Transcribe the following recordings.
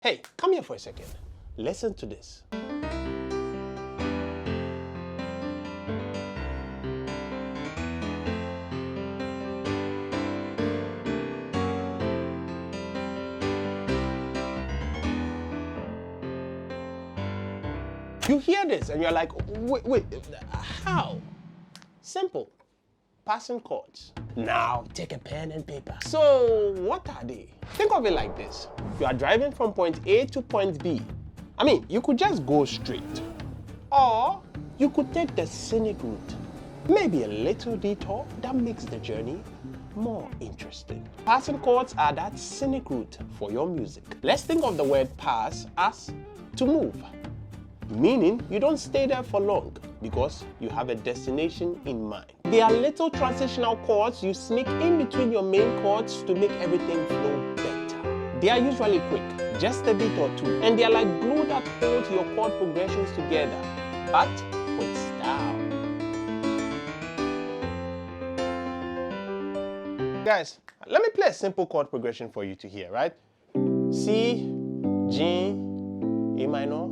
Hey, come here for a second. Listen to this. You hear this and you're like, wait, how? Simple. Passing chords. Now take a pen and paper. So what are they? Think of it like this. You are driving from point A to point B. I mean, you could just go straight. Or you could take the scenic route. Maybe a little detour that makes the journey more interesting. Passing chords are that scenic route for your music. Let's think of the word pass as to move. Meaning you don't stay there for long because you have a destination in mind. They are little transitional chords you sneak in between your main chords to make everything flow better. They are usually quick, just a beat or two, and they are like glue that holds your chord progressions together, but with style. Guys, let me play a simple chord progression for you to hear, right? C, G, A minor,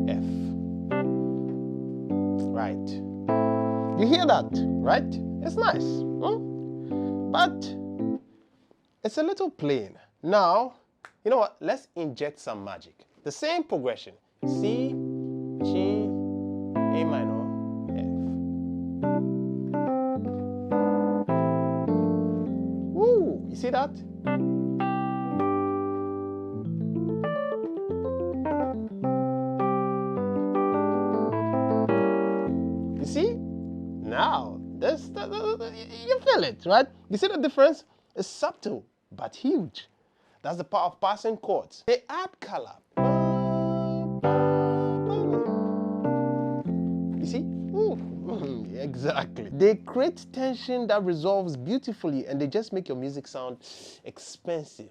F. Right. You hear that, right? It's nice. But it's a little plain. Now, you know what? Let's inject some magic. The same progression. C, G, A minor, F. Woo! You see that? You see? Now, you feel it, right? You see the difference? It's subtle, but huge. That's the power of passing chords. They add color. You see? Exactly. They create tension that resolves beautifully, and they just make your music sound expensive.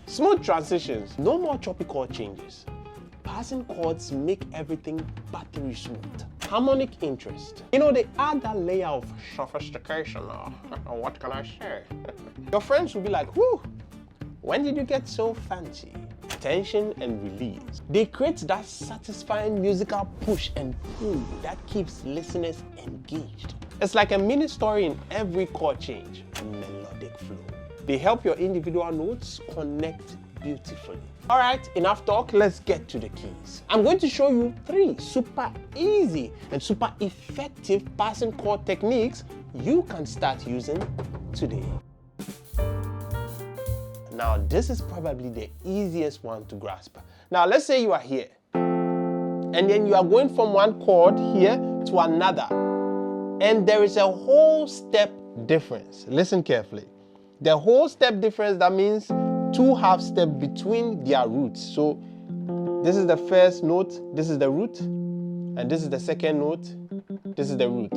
Smooth transitions, no more choppy chord changes. Passing chords make everything buttery smooth. Harmonic interest. You know, they add that layer of sophistication, or what can I say? Your friends will be like, whoo, when did you get so fancy? Tension and release. They create that satisfying musical push and pull that keeps listeners engaged. It's like a mini story in every chord change. Melodic flow. They help your individual notes connect beautifully. All right, enough talk, let's get to the keys. I'm going to show you 3 super easy and super effective passing chord techniques you can start using today. Now, this is probably the easiest one to grasp. Now, let's say you are here, and then you are going from one chord here to another, and there is a whole step difference. Listen carefully. The whole step difference, that means 2 half steps between their roots. So this is the first note, this is the root, and this is the second note, this is the root.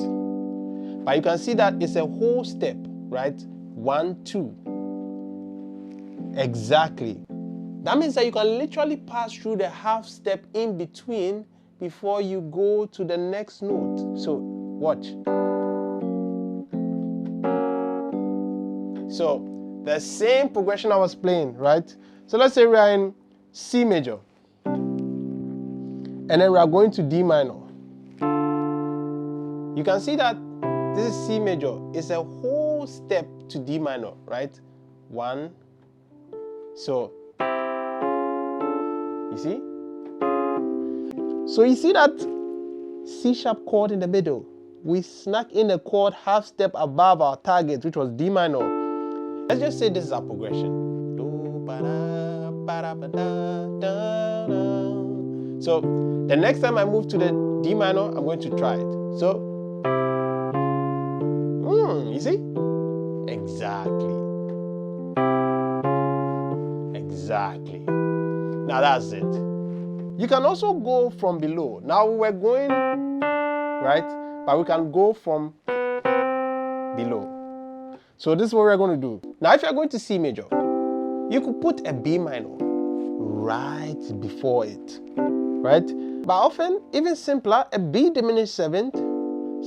But you can see that it's a whole step, right? 1, 2. Exactly. That means that you can literally pass through the half step in between before you go to the next note. So watch. So the same progression I was playing, right? So let's say we are in C major, and then we are going to D minor. You can see that this is C major. It's a whole step to D minor, right? 1. So you see? So you see that C sharp chord in the middle. We snuck in a chord half step above our target, which was D minor. Let's just say this is our progression. So the next time I move to the D minor, I'm going to try it. So, you see? Exactly. Exactly. Now that's it. You can also go from below. Now we're going, right? But we can go from below. So this is what we're going to do. Now if you're going to C major, you could put a B minor right before it. right? But often, even simpler, a B diminished 7th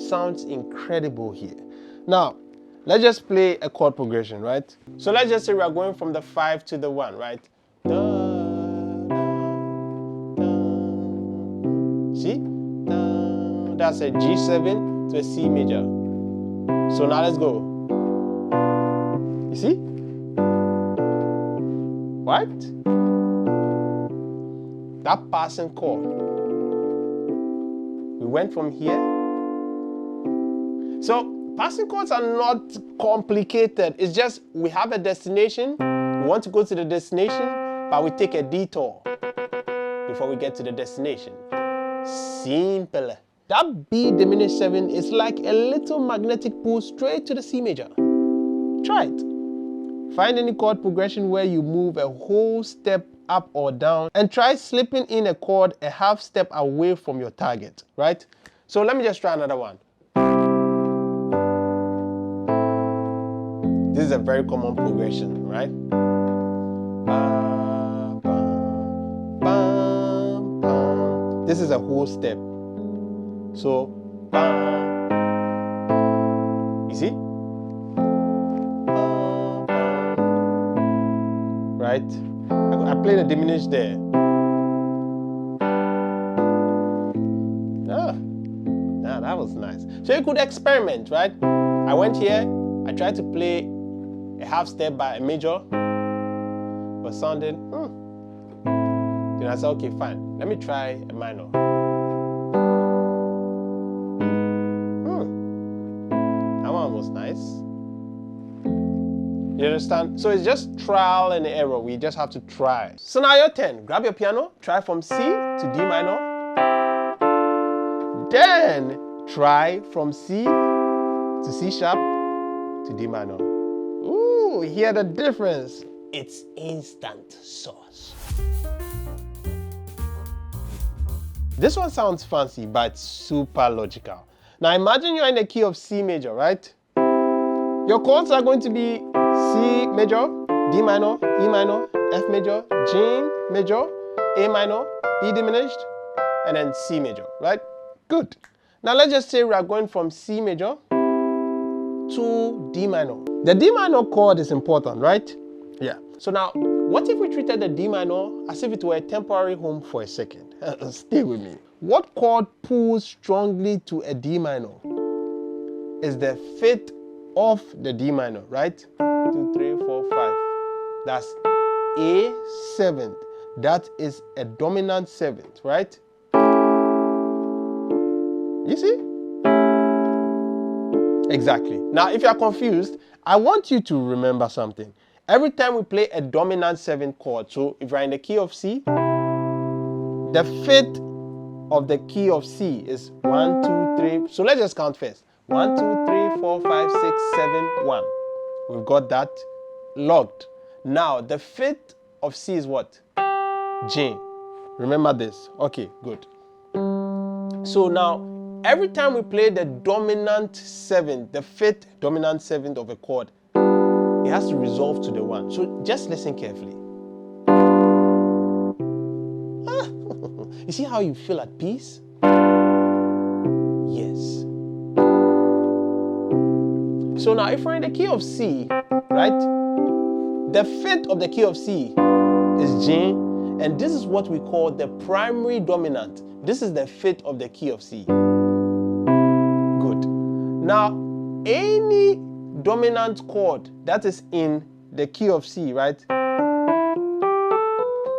sounds incredible here. Now, let's just play a chord progression, right? So let's just say we are going from the 5 to the 1, right? Da, da, da. See? Da, that's a G7 to a C major. So now let's go. You see? What? That passing chord. We went from here. So passing chords are not complicated. It's just we have a destination. We want to go to the destination, but we take a detour before we get to the destination. Simple. That B diminished 7 is like a little magnetic pull straight to the C major. Try it. Find any chord progression where you move a whole step up or down and try slipping in a chord a half step away from your target, right? So let me just try another one. This is a very common progression, right? This is a whole step. So, you see? Right? I played a diminished there. Ah, that was nice. So you could experiment, right? I went here, I tried to play a half step by a major, but sounded, Then I said, okay, fine, let me try a minor. That one was nice. You understand? So it's just trial and error. We just have to try. So now your turn. Grab your piano, try from C to D minor. Then try from C to C sharp to D minor. Ooh, hear the difference. It's instant sauce. This one sounds fancy, but it's super logical. Now imagine you're in the key of C major, right? Your chords are going to be C major, D minor, E minor, F major, G major, A minor, B diminished, and then C major, right? Good. Now let's just say we are going from C major to D minor. The D minor chord is important, right? Yeah. So now, what if we treated the D minor as if it were a temporary home for a second? Stay with me. What chord pulls strongly to a D minor? Is the 5th of the D minor, right? 2, 3, 4, 5. That's A 7th. That is a dominant 7th, right? You see? Exactly. Now, if you are confused, I want you to remember something. Every time we play a dominant 7th chord, so if you're in the key of C, the 5th of the key of C is 1, 2, 3. So let's just count first. 1, 2, 3, 4, 5, 6, 7, 1. We've got that logged. Now, the 5th of C is what? G. Remember this. Okay, good. So now, every time we play the dominant 7th, the 5th dominant 7th of a chord, it has to resolve to the 1. So just listen carefully. You see how you feel at peace? Yes. So now if we're in the key of C, right? The 5th of the key of C is G, and this is what we call the primary dominant. This is the 5th of the key of C. Good. Now, any dominant chord that is in the key of C, right?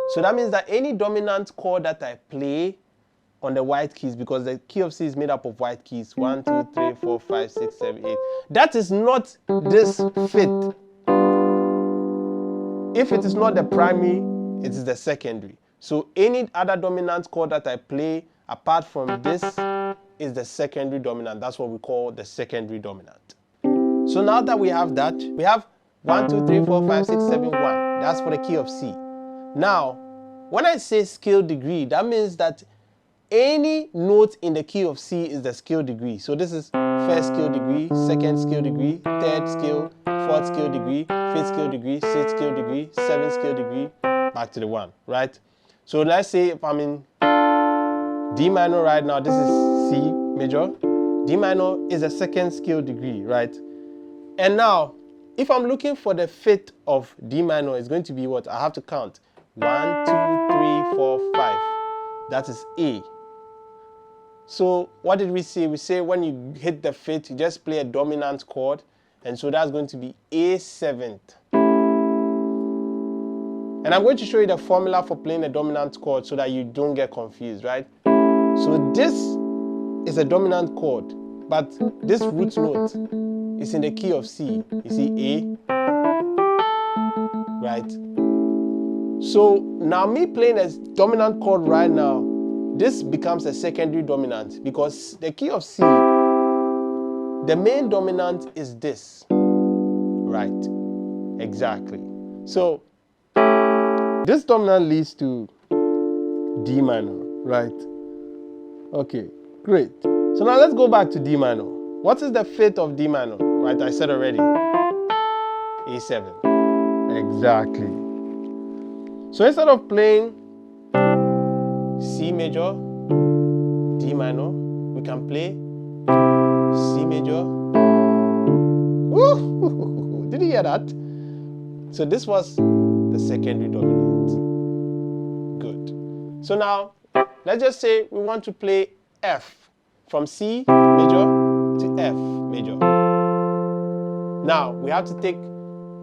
So that means that any dominant chord that I play on the white keys, because the key of C is made up of white keys, 1, 2, 3, 4, 5, 6, 7, 8. That is not this 5th. If it is not the primary, it is the secondary. So any other dominant chord that I play apart from this is the secondary dominant. That's what we call the secondary dominant. So now that we have that, we have 1, 2, 3, 4, 5, 6, 7, 1. That's for the key of C. Now, when I say scale degree, that means that any note in the key of C is the scale degree. So this is first scale degree, second scale degree, third scale, fourth scale degree, fifth scale degree, sixth scale degree, seventh scale degree, back to the 1, right? So let's say if I'm in D minor right now, this is C major. D minor is a second scale degree, right? And now, if I'm looking for the fifth of D minor, it's going to be what? I have to count. 1, 2, 3, 4, 5. That is A. So what did we say? We say when you hit the fifth, you just play a dominant chord. And so that's going to be A7th. And I'm going to show you the formula for playing a dominant chord so that you don't get confused, right? So this is a dominant chord, but this root note is in the key of C. You see A, right? So now me playing a dominant chord right now, this becomes a secondary dominant because the key of C, the main dominant is this, right? Exactly. So this dominant leads to D minor, right? Okay, great. So now let's go back to D minor. What is the fifth of D minor? Right, I said already. A7. Exactly. So instead of playing C major, D minor, we can play C major. Woo! Did you hear that? So this was the secondary dominant. Good. So now, let's just say we want to play F from C major to F major. Now, we have to take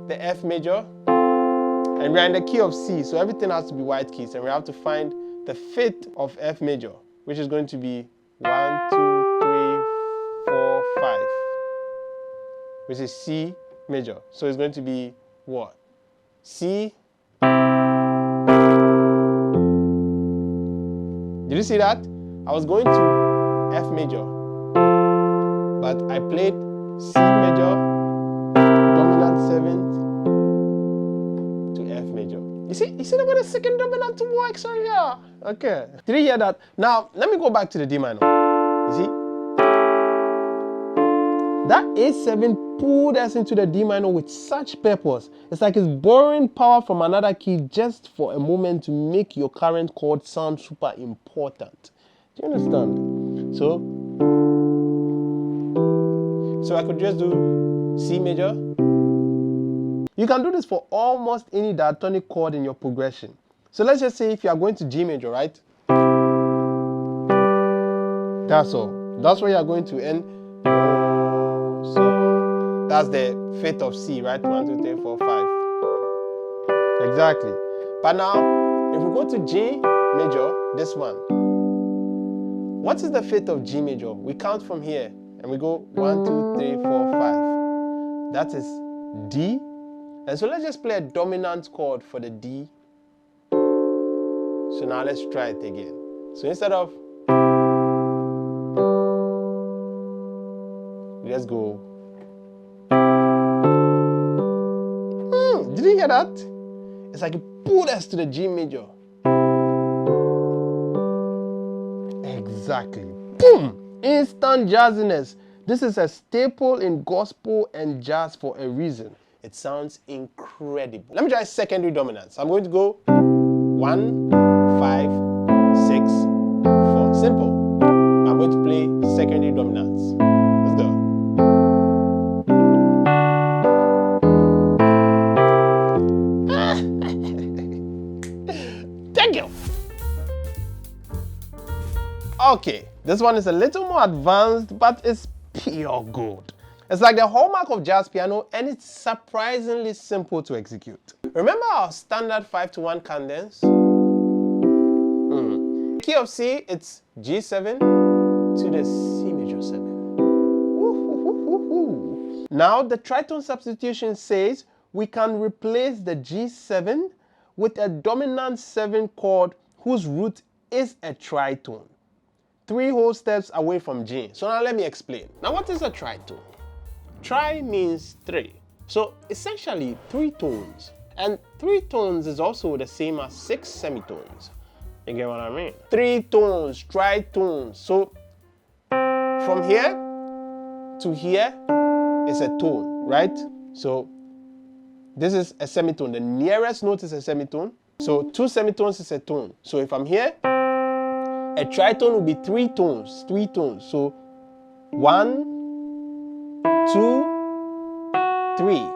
the F major and we're in the key of C, so everything has to be white keys, and we have to find the fifth of F major, which is going to be 1, 2, 3, 4, 5, which is C major. So it's going to be what? C. Did you see that? I was going to F major, but I played C major, dominant 7th to F major. You see the way the second dominant works on here? Okay. Did you hear that? Now, let me go back to the D minor. You see? That A7 pulled us into the D minor with such purpose. It's like it's borrowing power from another key just for a moment to make your current chord sound super important. Do you understand? So I could just do C major. You can do this for almost any diatonic chord in your progression. So let's just say if you are going to G major, right? That's all. That's where you are going to end. So that's the fifth of C, right? 1, 2, 3, 4, 5. Exactly. But now, if we go to G major, this one. What is the fifth of G major? We count from here and we go 1, 2, 3, 4, 5. That is D. And so let's just play a dominant chord for the D. So now let's try it again. So instead of, let's go. Did you hear that? It's like it pulled us to the G major. Exactly. Boom! Instant jazziness. This is a staple in gospel and jazz for a reason. It sounds incredible. Let me try secondary dominance. I'm going to go 1, 5, 6, 4. Simple. I'm going to play secondary dominance. Let's go. Thank you. Okay, this one is a little more advanced, but it's pure gold. It's like the hallmark of jazz piano, and it's surprisingly simple to execute. Remember our standard 5-to-1 cadence? Key of C, it's G7 to the C major 7. Now the tritone substitution says we can replace the G7 with a dominant 7 chord whose root is a tritone. 3 whole steps away from G. So now let me explain. Now what is a tritone? Tri means 3. So essentially 3 tones. And 3 tones is also the same as 6 semitones. You get what I mean? 3 tones, tritones. So from here to here is a tone, right? So this is a semitone. The nearest note is a semitone. So 2 semitones is a tone. So if I'm here, A tritone will be three tones. So 1, 2, 3.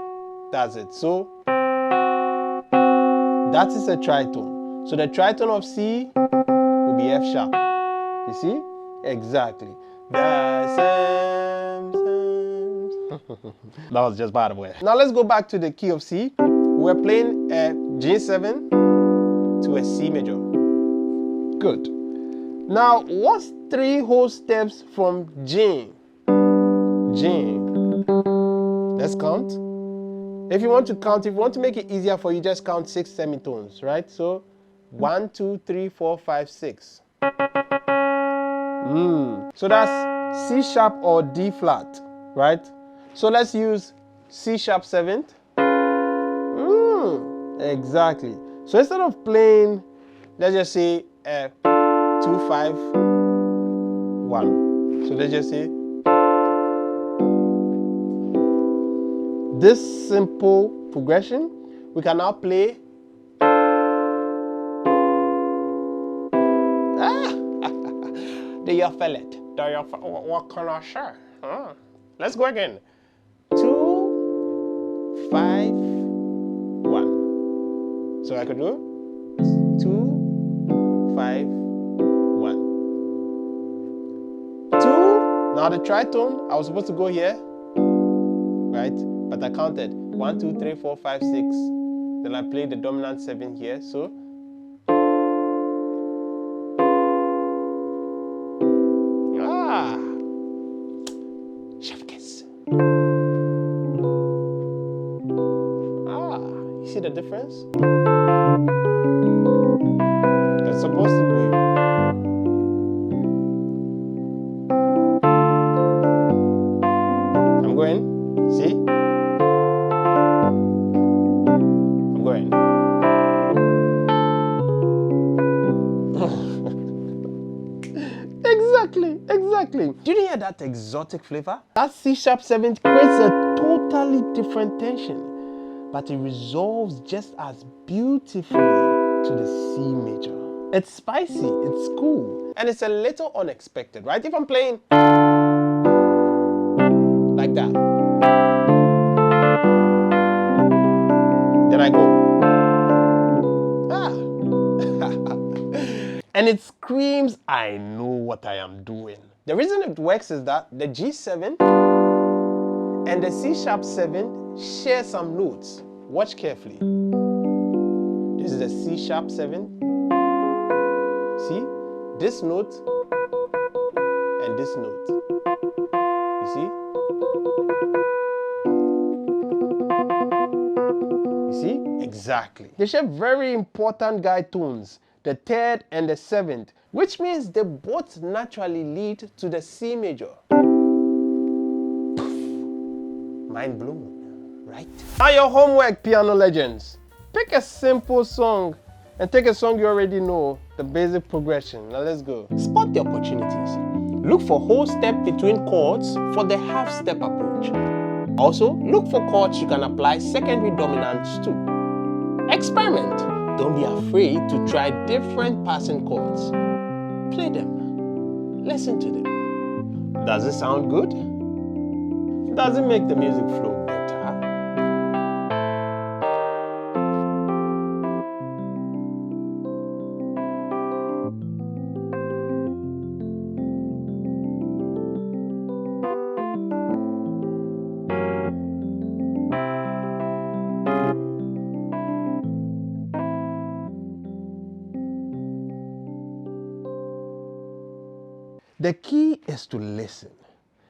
That's it. So that is a tritone. So the tritone of C will be F sharp. You see? Exactly. That was just by the way. Now let's go back to the key of C. We're playing a G7 to a C major. Good. Now, what's 3 whole steps from G? G. Let's count. If you want to count, if you want to make it easier for you, just count 6 semitones, right? So 1, 2, 3, 4, 5, 6. So that's C sharp or D flat, right? So let's use C sharp 7th. Exactly. So instead of playing, let's just say 2, 5, 1. So let's just say this simple progression, we can now play. Do you feel it? What can I share? Let's go again. 2, 5, 1. So I could do 2, 5, 1. 2. Now the tritone, I was supposed to go here, right? But I counted 1, 2, 3, 4, 5, 6. Then I played the dominant 7 here. So chef kiss. You see the difference? It's supposed to be. I'm going. See? I'm going. Exactly. Did you hear that exotic flavor? That C sharp 7th creates a totally different tension, but it resolves just as beautifully to the C major. It's spicy, it's cool, and it's a little unexpected, right? If I'm playing like that, then I go. And it screams, I know what I am doing. The reason it works is that the G7 and the C sharp 7 share some notes. Watch carefully. This is the C sharp 7. See? This note and this note. You see? You see? Exactly. They share very important guide tones, the 3rd and the 7th, which means they both naturally lead to the C major. Mind blown, right? Now your homework, piano legends. Pick a simple song and take a song you already know, the basic progression. Now let's go. Spot the opportunities. Look for whole step between chords for the half step approach. Also, look for chords you can apply secondary dominants to. Experiment. Don't be afraid to try different passing chords. Play them. Listen to them. Does it sound good? Does it make the music flow better? The key is to listen.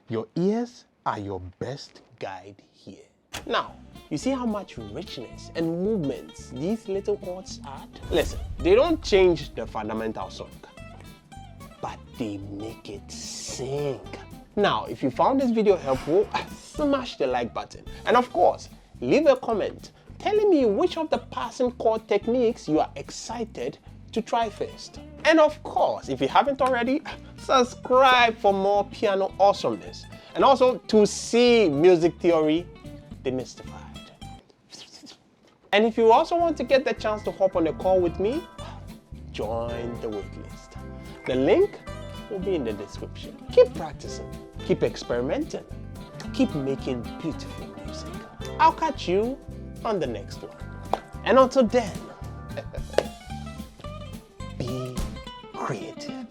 Your ears are your best guide here. Now, you see how much richness and movements these little chords add? Listen, they don't change the fundamental song, but they make it sing. Now, if you found this video helpful, smash the like button. And of course, leave a comment telling me which of the passing chord techniques you are excited to try first. And of course, if you haven't already, subscribe for more piano awesomeness. And also to see music theory demystified. And if you also want to get the chance to hop on a call with me, join the waitlist. The link will be in the description. Keep practicing, keep experimenting, keep making beautiful music. I'll catch you on the next one. And until then, be creative.